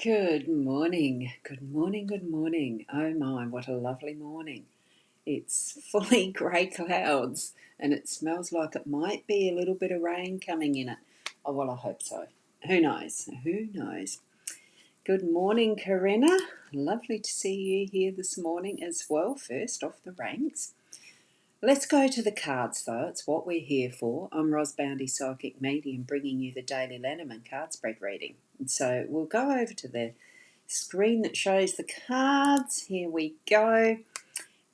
Good morning, good morning, good morning. Oh my, what a lovely morning. It's fully grey clouds and it smells like it might be a little bit of rain coming in it. Oh, well, I hope so. Who knows? Who knows? Good morning, Corinna. Lovely to see you here this morning as well, first off the ranks. Let's go to the cards, though. It's what we're here for. I'm Boundy, Psychic Medium, bringing you the daily Lenormand card spread reading. And so we'll go over to the screen that shows the cards. Here we go.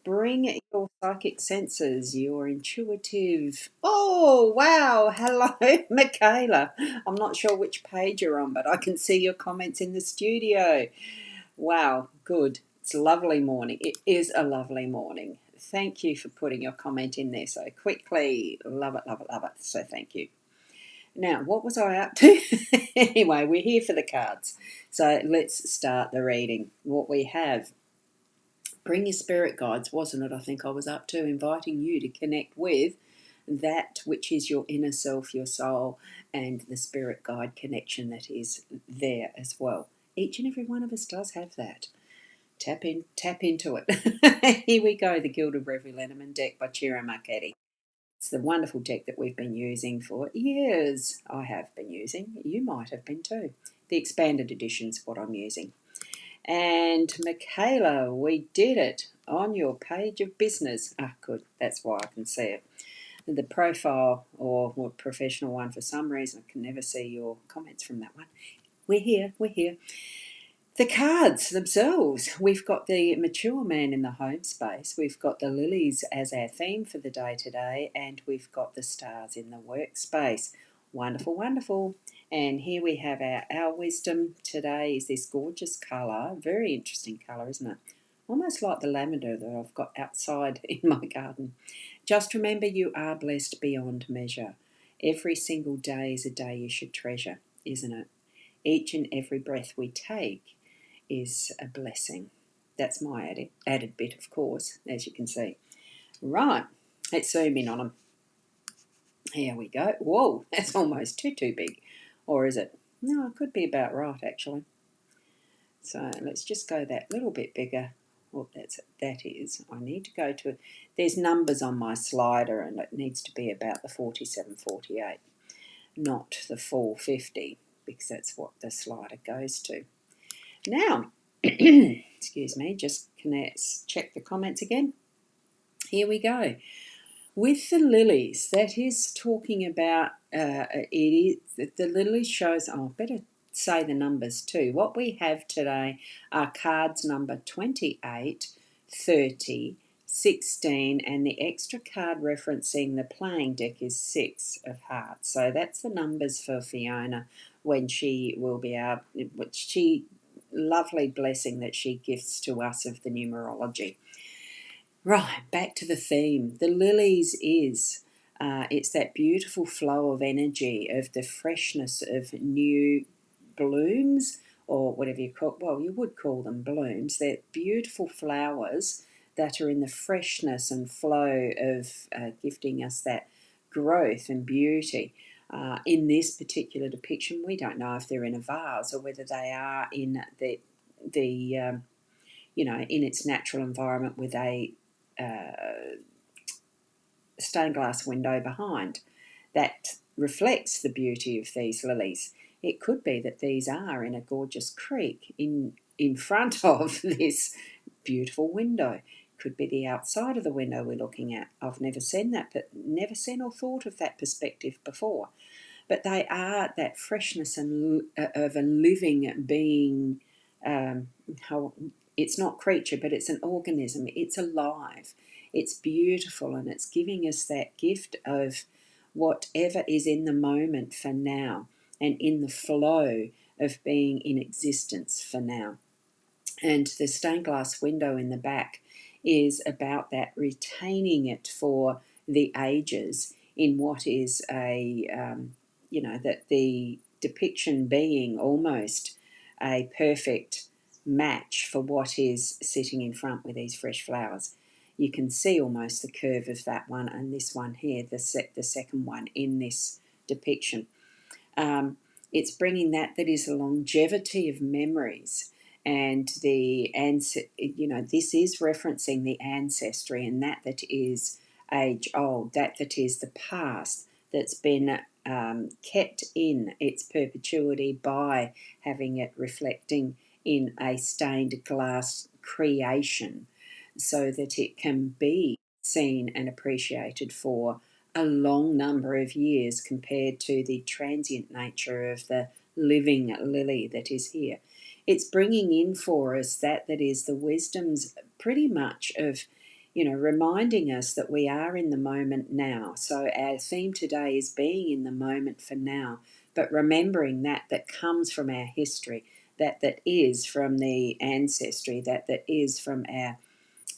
Bring your psychic senses, your intuitive. Oh, wow. Hello, Michaela. I'm not sure which page you're on, but I can see your comments in the studio. Wow, good. It's a lovely morning. It is a lovely morning. Thank you for putting your comment in there so quickly. Love it, love it, love it. So thank you. Now, what was I up to? Anyway, we're here for the cards. So let's start the reading. What we have, bring your spirit guides, wasn't it? I think I was up to inviting you to connect with that which is your inner self, your soul, and the spirit guide connection that is there as well. Each and every one of us does have that. Tap into it. Here we go, the Gilded Reverie Lenormand deck by Chira Marchetti. It's the wonderful deck that we've been using for years. I have been using. You might have been too. The expanded edition's what I'm using. And Michaela, we did it on your page of business. Ah, good. That's why I can see it. The profile or professional one, for some reason, I can never see your comments from that one. We're here. We're here. The cards themselves, we've got the mature man in the home space, we've got the lilies as our theme for the day today, and we've got the stars in the workspace. Wonderful, wonderful. And here we have our wisdom today is this gorgeous colour, very interesting colour, isn't it? Almost like the lavender that I've got outside in my garden. Just remember you are blessed beyond measure. Every single day is a day you should treasure, isn't it? Each and every breath we take is a blessing. That's my added bit, of course, as you can see. Right, let's zoom in on them. Here we go. Whoa, that's almost too big. Or is it? No, it could be about right, actually. So let's just go that little bit bigger. Well, that is. I need to go to, there's numbers on my slider and it needs to be about the 4748, not the 450, because that's what the slider goes to. Now, excuse me, just check the comments again. Here we go. With the lilies, that is talking about, the lilies shows, oh, better say the numbers too. What we have today are cards number 28, 30, 16, and the extra card referencing the playing deck is 6 of hearts. So that's the numbers for Fiona when she will be out, lovely blessing that she gifts to us of the numerology. Right, back to the theme. The lilies is, it's that beautiful flow of energy, of the freshness of new blooms, or whatever you call, well, you would call them blooms. They're beautiful flowers that are in the freshness and flow of gifting us that growth and beauty. In this particular depiction, we don't know if they're in a vase or whether they are in the in its natural environment with a stained glass window behind that reflects the beauty of these lilies. It could be that these are in a gorgeous creek in front of this beautiful window. Could be the outside of the window we're looking at. I've never seen that, but never seen or thought of that perspective before. But they are that freshness and of a living being. It's not creature, but it's an organism. It's alive. It's beautiful, and it's giving us that gift of whatever is in the moment for now and in the flow of being in existence for now. And the stained glass window in the back is about that, retaining it for the ages in what is that the depiction being almost a perfect match for what is sitting in front with these fresh flowers. You can see almost the curve of that one and this one here, the second one in this depiction. It's bringing that is a longevity of memories, and this is referencing the ancestry, and that is age old, that is the past that's been kept in its perpetuity by having it reflecting in a stained glass creation, so that it can be seen and appreciated for a long number of years, compared to the transient nature of the living lily that is here. It's bringing in for us that is the wisdoms, pretty much, of reminding us that we are in the moment now. So our theme today is being in the moment for now, but remembering that comes from our history, that is from the ancestry, that is from our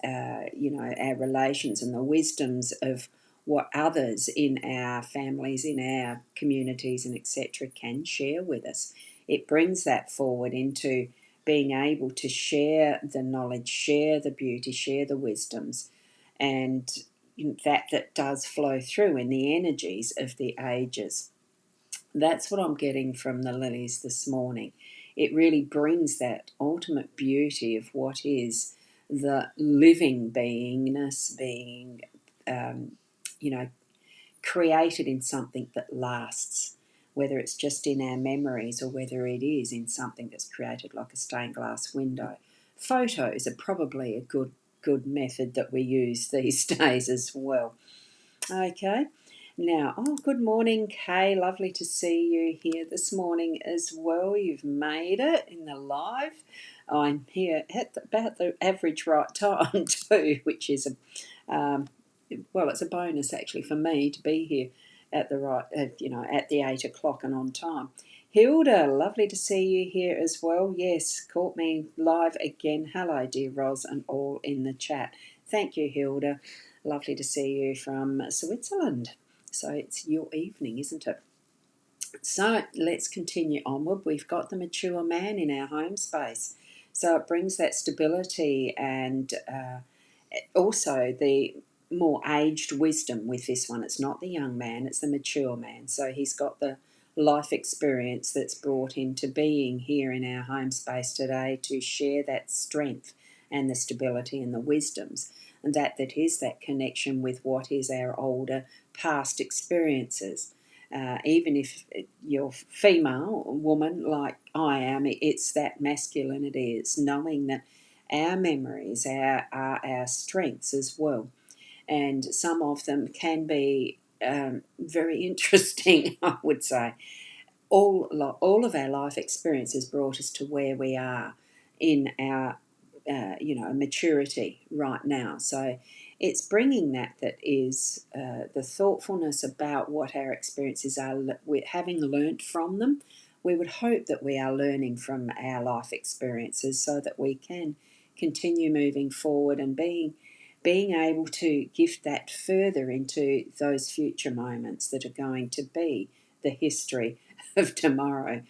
our relations and the wisdoms of what others in our families, in our communities, and etc. can share with us. It brings that forward into being able to share the knowledge, share the beauty, share the wisdoms, and that does flow through in the energies of the ages. That's what I'm getting from the lilies this morning. It really brings that ultimate beauty of what is the living beingness, being, you know, created in something that lasts, whether it's just in our memories or whether it is in something that's created like a stained glass window. Photos are probably a good method that we use these days as well. Okay. Now, good morning, Kay. Lovely to see you here this morning as well. You've made it in the live. I'm here at about the average right time too, which is it's a bonus actually for me to be here at the right, at the 8 o'clock and on time. Hilda, lovely to see you here as well. Yes, caught me live again. Hello, dear Ros, and all in the chat. Thank you, Hilda. Lovely to see you from Switzerland. So it's your evening, isn't it? So let's continue onward. We've got the mature man in our home space. So it brings that stability and also the more aged wisdom with this one. It's not the young man, it's the mature man. So he's got the life experience that's brought into being here in our home space today to share that strength and the stability and the wisdoms, and that is that connection with what is our older past experiences. Even if you're female, woman like I am, it's that masculinity. It's knowing that our memories are our strengths as well. And some of them can be very interesting, I would say. All of our life experiences brought us to where we are in our maturity right now. So it's bringing that is the thoughtfulness about what our experiences are. We're having learnt from them. We would hope that we are learning from our life experiences so that we can continue moving forward and being able to gift that further into those future moments that are going to be the history of tomorrow.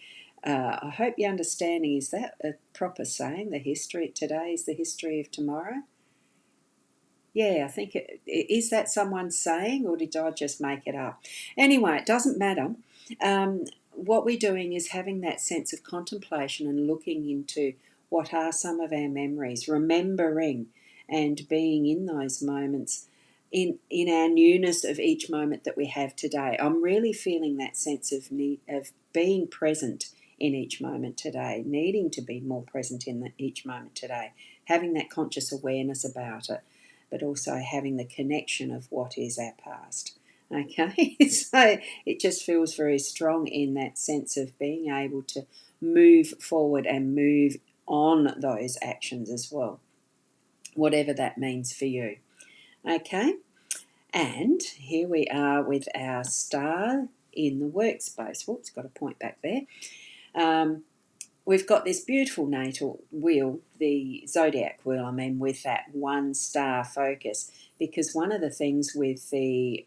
I hope you're understanding. Is that a proper saying? The history today is the history of tomorrow? Yeah, I think is that someone's saying, or did I just make it up? Anyway, it doesn't matter. What we're doing is having that sense of contemplation and looking into what are some of our memories, remembering and being in those moments in our newness of each moment that we have today. I'm really feeling that sense of need of being present in each moment today, needing to be more present in each moment today, having that conscious awareness about it, but also having the connection of what is our past. Okay, so it just feels very strong in that sense of being able to move forward and move on those actions as well, whatever that means for you. Okay, and here we are with our star in the workspace. Whoops, got a point back there. We've got this beautiful natal wheel, the zodiac wheel, with that one star focus, because one of the things with the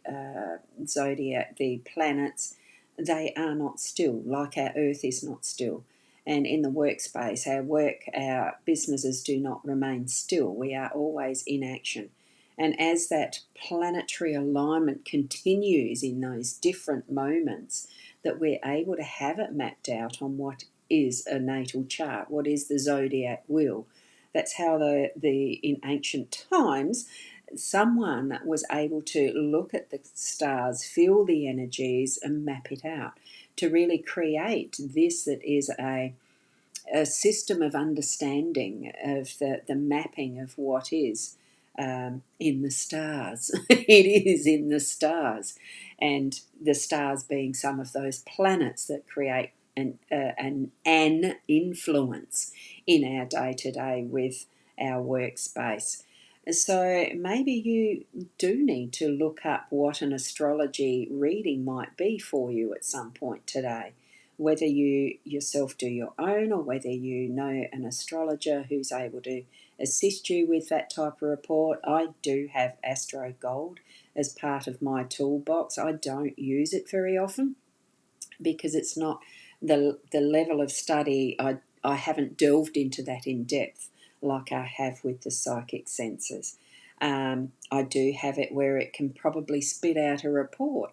zodiac, the planets, they are not still, like our Earth is not still. And in the workspace, our work, our businesses do not remain still. We are always in action. And as that planetary alignment continues in those different moments, that we're able to have it mapped out on what is a natal chart, what is the zodiac wheel. That's how in ancient times someone was able to look at the stars, feel the energies, and map it out to really create this that is a system of understanding of the mapping of what is in the stars. It is in the stars, and the stars being some of those planets that create an influence in our day to day with our workspace. So maybe you do need to look up what an astrology reading might be for you at some point today, whether you yourself do your own or whether you know an astrologer who's able to assist you with that type of report. I do have Astro Gold as part of my toolbox. I don't use it very often because it's not the level of study. I haven't delved into that in depth like I have with the psychic senses. I do have it where it can probably spit out a report,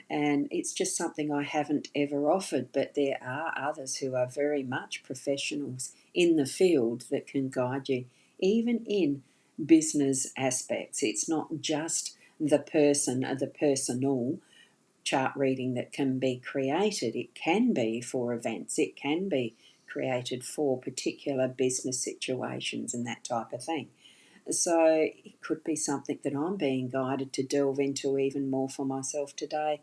and it's just something I haven't ever offered, but there are others who are very much professionals in the field that can guide you, even in business aspects. It's not just the personal chart reading that can be created. It can be for events, it can be created for particular business situations and that type of thing. So it could be something that I'm being guided to delve into even more for myself today,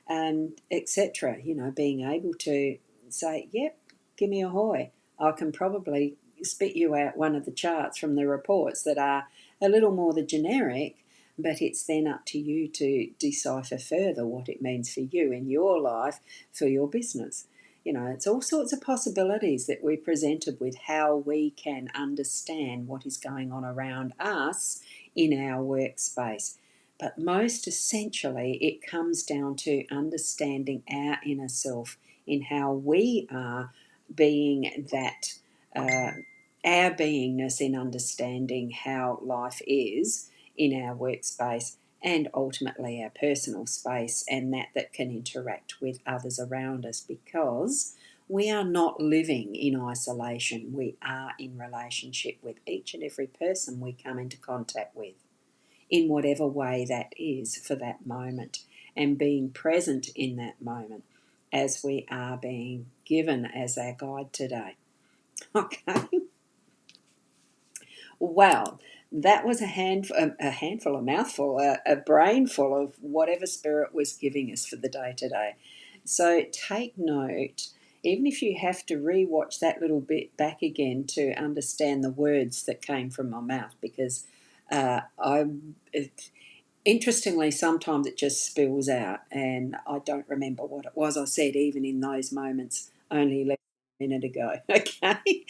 and etc. Being able to say, yep, give me a hoy. I can probably spit you out one of the charts from the reports that are a little more the generic, but it's then up to you to decipher further what it means for you in your life, for your business. It's all sorts of possibilities that we're presented with, how we can understand what is going on around us in our workspace. But most essentially, it comes down to understanding our inner self in how we are being that, our beingness in understanding how life is in our workspace and ultimately our personal space, and that can interact with others around us, because we are not living in isolation. We are in relationship with each and every person we come into contact with, in whatever way that is for that moment, and being present in that moment as we are being given as our guide today. Okay. Well, that was a mouthful, a brain full of whatever Spirit was giving us for the day today. So take note, even if you have to re-watch that little bit back again to understand the words that came from my mouth, because interestingly, sometimes it just spills out, and I don't remember what it was I said, even in those moments only less than a minute ago. Okay,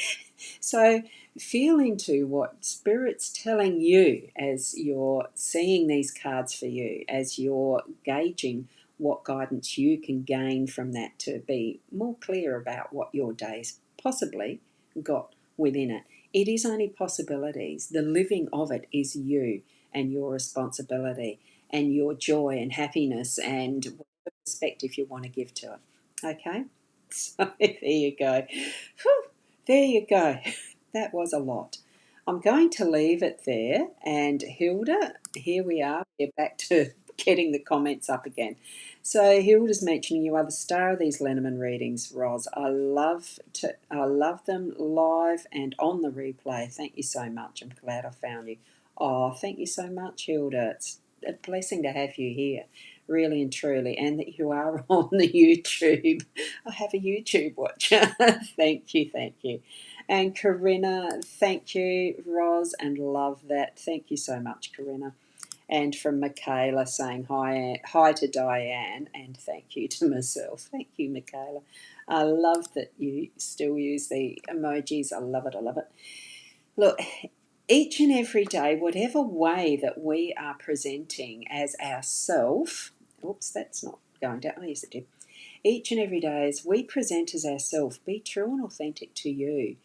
so feel into what Spirit's telling you as you're seeing these cards for you, as you're gauging what guidance you can gain from that to be more clear about what your day's possibly got within it. It is only possibilities. The living of it is you and your responsibility and your joy and happiness and whatever perspective you want to give to it. Okay? So there you go. Whew, there you go. That was a lot. I'm going to leave it there. And Hilda, here we are. We're back to getting the comments up again. So Hilda's mentioning you are the star of these Lenormand readings, Roz. I love them live and on the replay. Thank you so much. I'm glad I found you. Oh, thank you so much, Hilda. It's a blessing to have you here, really and truly, and that you are on the YouTube. I have a YouTube watcher. Thank you, thank you. And Corinna, thank you, Roz, and love that. Thank you so much, Corinna. And from Michaela saying hi to Diane, and thank you to myself. Thank you, Michaela. I love that you still use the emojis. I love it, I love it. Look, each and every day, whatever way that we are presenting as ourself, oops, that's not going down. Oh, yes, it did. Each and every day, as we present as ourself, be true and authentic to you.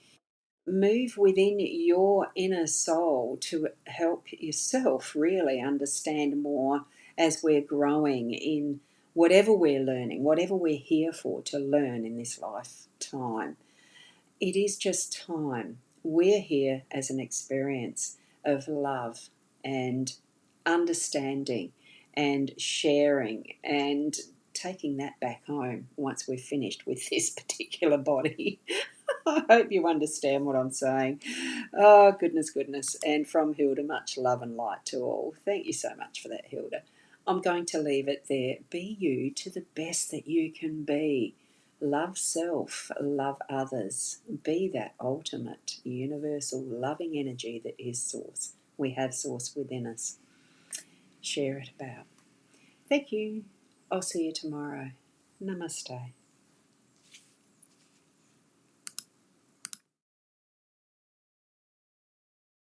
Move within your inner soul to help yourself really understand more as we're growing in whatever we're learning, whatever we're here for to learn in this lifetime, it is just time. We're here as an experience of love and understanding and sharing and taking that back home once we're finished with this particular body. I hope you understand what I'm saying. Oh, goodness, goodness. And from Hilda, much love and light to all. Thank you so much for that, Hilda. I'm going to leave it there. Be you to the best that you can be. Love self, love others. Be that ultimate, universal, loving energy that is Source. We have Source within us. Share it about. Thank you. I'll see you tomorrow. Namaste.